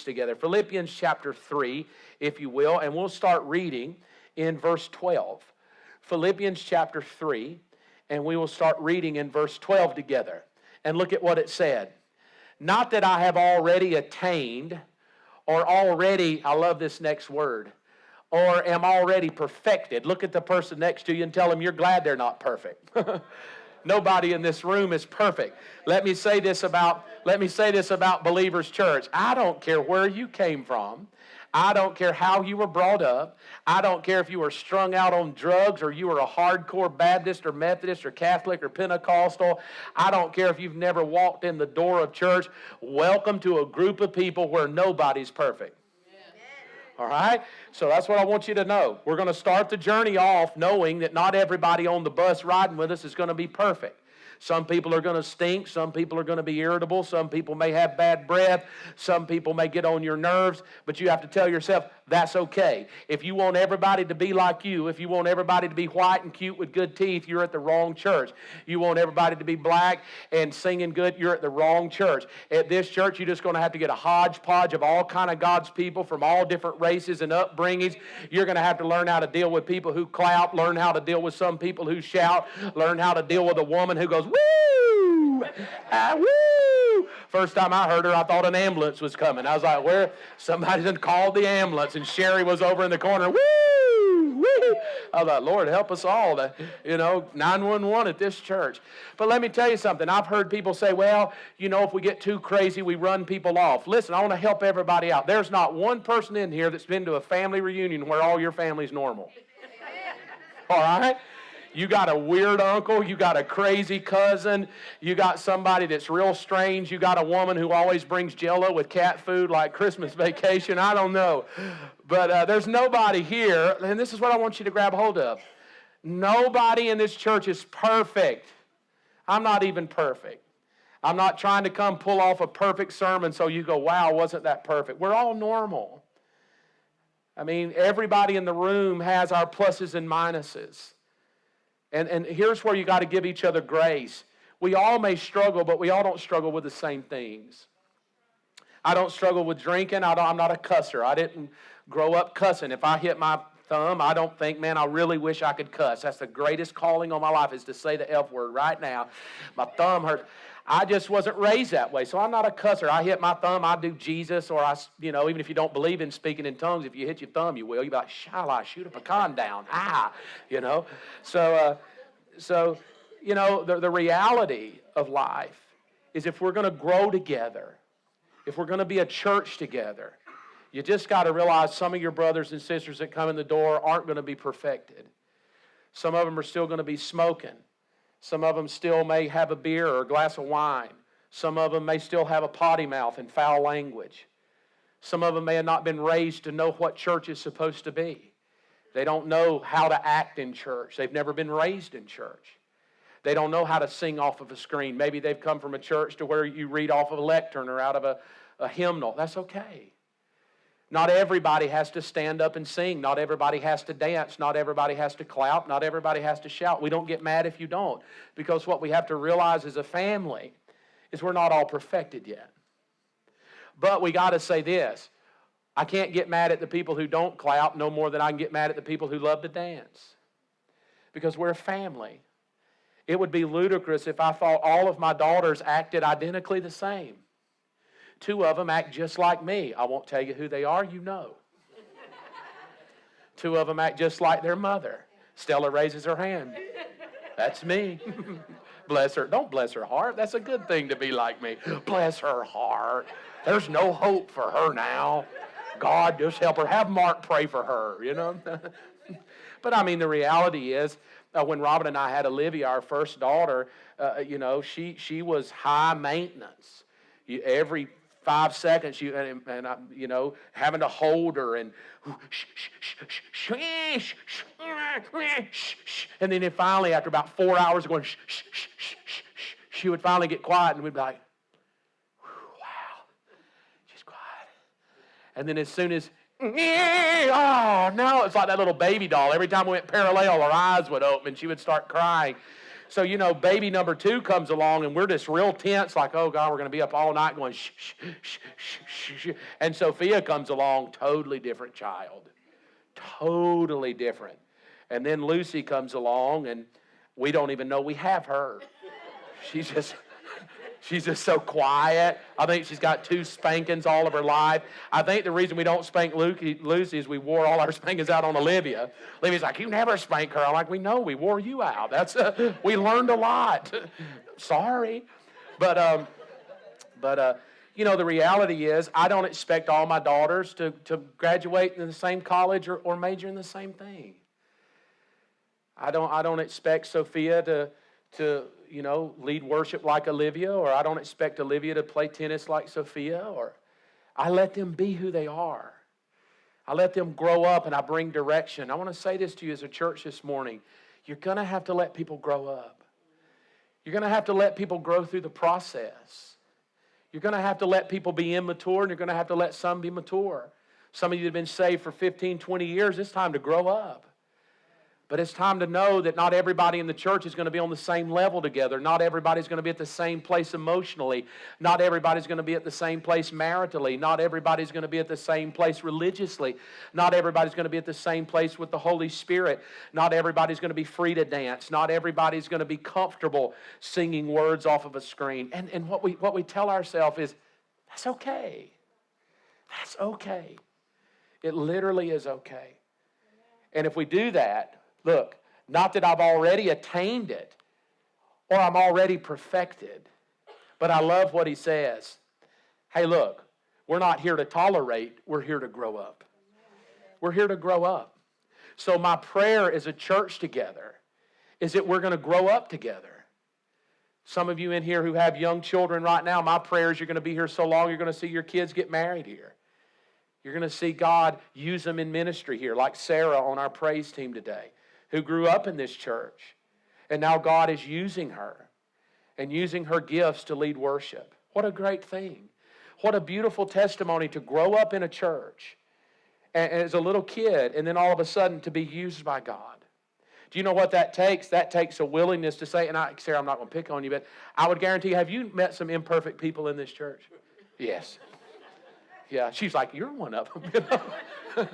Philippians together. Philippians chapter 3, if you will, and we'll start reading in verse 12. Philippians chapter 3, and we will start reading in verse 12 together. And look at what it said. Not that I have already attained, or already, I love this next word, or am already perfected. Look at the person next to you and tell them you're glad they're not perfect. Nobody in this room is perfect. Let me say this about Believers Church. I don't care where you came from. I don't care how you were brought up. I don't care if you were strung out on drugs or you were a hardcore Baptist or Methodist or Catholic or Pentecostal. I don't care if you've never walked in the door of church. Welcome to a group of people where nobody's perfect. All right? So that's what I want you to know. We're going to start the journey off knowing that not everybody on the bus riding with us is going to be perfect. Some people are going to stink. Some people are going to be irritable. Some people may have bad breath. Some people may get on your nerves. But you have to tell yourself, that's okay. If you want everybody to be like you, if you want everybody to be white and cute with good teeth, you're at the wrong church. You want everybody to be black and singing good, you're at the wrong church. At this church, you're just going to have to get a hodgepodge of all kind of God's people from all different races and upbringings. You're going to have to learn how to deal with people who clap, learn how to deal with some people who shout, learn how to deal with a woman who goes, woo! Woo! First time I heard her, I thought an ambulance was coming. I was like, where? Somebody done called the ambulance, and Sherry was over in the corner. Woo! Woo! I was like, Lord, help us all. 911 at this church. But let me tell you something. I've heard people say, well, if we get too crazy, we run people off. Listen, I want to help everybody out. There's not one person in here that's been to a family reunion where all your family's normal. All right? You got a weird uncle, you got a crazy cousin, you got somebody that's real strange, you got a woman who always brings Jell-O with cat food like Christmas vacation, I don't know. But there's nobody here, and this is what I want you to grab hold of. Nobody in this church is perfect. I'm not even perfect. I'm not trying to come pull off a perfect sermon so you go, wow, wasn't that perfect? We're all normal. I mean, everybody in the room has our pluses and minuses. And here's where you got to give each other grace. We all may struggle, but we all don't struggle with the same things. I don't struggle with drinking. I'm not a cusser. I didn't grow up cussing. If I hit my thumb, I don't think, man, I really wish I could cuss. That's the greatest calling on my life is to say the F word right now. My thumb hurts. I just wasn't raised that way, so I'm not a cusser. I hit my thumb, I do Jesus, or even if you don't believe in speaking in tongues, if you hit your thumb, you will. You'll be like, shall I shoot a pecan down? So, the reality of life is if we're going to grow together, if we're going to be a church together, you just got to realize some of your brothers and sisters that come in the door aren't going to be perfected. Some of them are still going to be smoking. Some of them still may have a beer or a glass of wine. Some of them may still have a potty mouth and foul language. Some of them may have not been raised to know what church is supposed to be. They don't know how to act in church. They've never been raised in church. They don't know how to sing off of a screen. Maybe they've come from a church to where you read off of a lectern or out of a hymnal. That's okay. Not everybody has to stand up and sing. Not everybody has to dance. Not everybody has to clap. Not everybody has to shout. We don't get mad if you don't. Because what we have to realize as a family is we're not all perfected yet. But we got to say this. I can't get mad at the people who don't clap no more than I can get mad at the people who love to dance. Because we're a family. It would be ludicrous if I thought all of my daughters acted identically the same. 2 of them act just like me. I won't tell you who they are, you know. 2 of them act just like their mother. Stella raises her hand. That's me. Bless her. Don't bless her heart. That's a good thing to be like me. Bless her heart. There's no hope for her now. God, just help her. Have Mark pray for her, But I mean, the reality is, when Robin and I had Olivia, our first daughter, she was high maintenance. Every 5 seconds, having to hold her and and then finally, after about 4 hours of going she would finally get quiet, and we'd be like, wow, she's quiet. And then as soon as now it's like that little baby doll. Every time we went parallel, her eyes would open and she would start crying. So, baby number 2 comes along, and we're just real tense, like, oh, God, we're going to be up all night going shh, shh, shh, shh, shh, shh. And Sophia comes along, totally different child. Totally different. And then Lucy comes along, and we don't even know we have her. She's just so quiet. I think she's got 2 spankings all of her life. I think the reason we don't spank Lucy is we wore all our spankings out on Olivia. Olivia's like, you never spank her. I'm like, we know, we wore you out. We learned a lot. Sorry. But the reality is I don't expect all my daughters to graduate in the same college or major in the same thing. I don't expect Sophia to lead worship like Olivia, or I don't expect Olivia to play tennis like Sophia, or I let them be who they are. I let them grow up, and I bring direction. I want to say this to you as a church this morning. You're going to have to let people grow up. You're going to have to let people grow through the process. You're going to have to let people be immature, and you're going to have to let some be mature. Some of you have been saved for 15, 20 years. It's time to grow up. But it's time to know that not everybody in the church is going to be on the same level together. Not everybody's going to be at the same place emotionally. Not everybody's going to be at the same place maritally. Not everybody's going to be at the same place religiously. Not everybody's going to be at the same place with the Holy Spirit. Not everybody's going to be free to dance. Not everybody's going to be comfortable singing words off of a screen. And what we tell ourselves is, that's okay. That's okay. It literally is okay. And if we do that, look, not that I've already attained it or I'm already perfected, but I love what he says. Hey, look, we're not here to tolerate, we're here to grow up. We're here to grow up. So my prayer as a church together is that we're going to grow up together. Some of you in here who have young children right now, my prayer is you're going to be here so long, you're going to see your kids get married here. You're going to see God use them in ministry here, like Sarah on our praise team today, who grew up in this church. And now God is using her and using her gifts to lead worship. What a great thing. What a beautiful testimony to grow up in a church and as a little kid and then all of a sudden to be used by God. Do you know what that takes? That takes a willingness to say, Sarah, I'm not going to pick on you, but I would guarantee, have you met some imperfect people in this church? Yes. Yeah, she's like, you're one of them.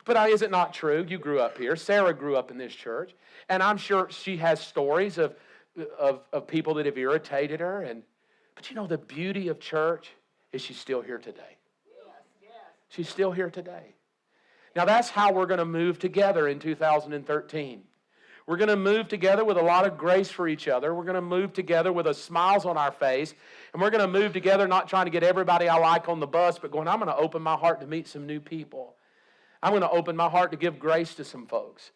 But is it not true? You grew up here. Sarah grew up in this church. And I'm sure she has stories of people that have irritated her. But the beauty of church is she's still here today. Yes. She's still here today. Now that's how we're going to move together in 2013. We're going to move together with a lot of grace for each other. We're going to move together with a smiles on our face. And we're going to move together not trying to get everybody I like on the bus, but going, I'm going to open my heart to meet some new people. I'm going to open my heart to give grace to some folks.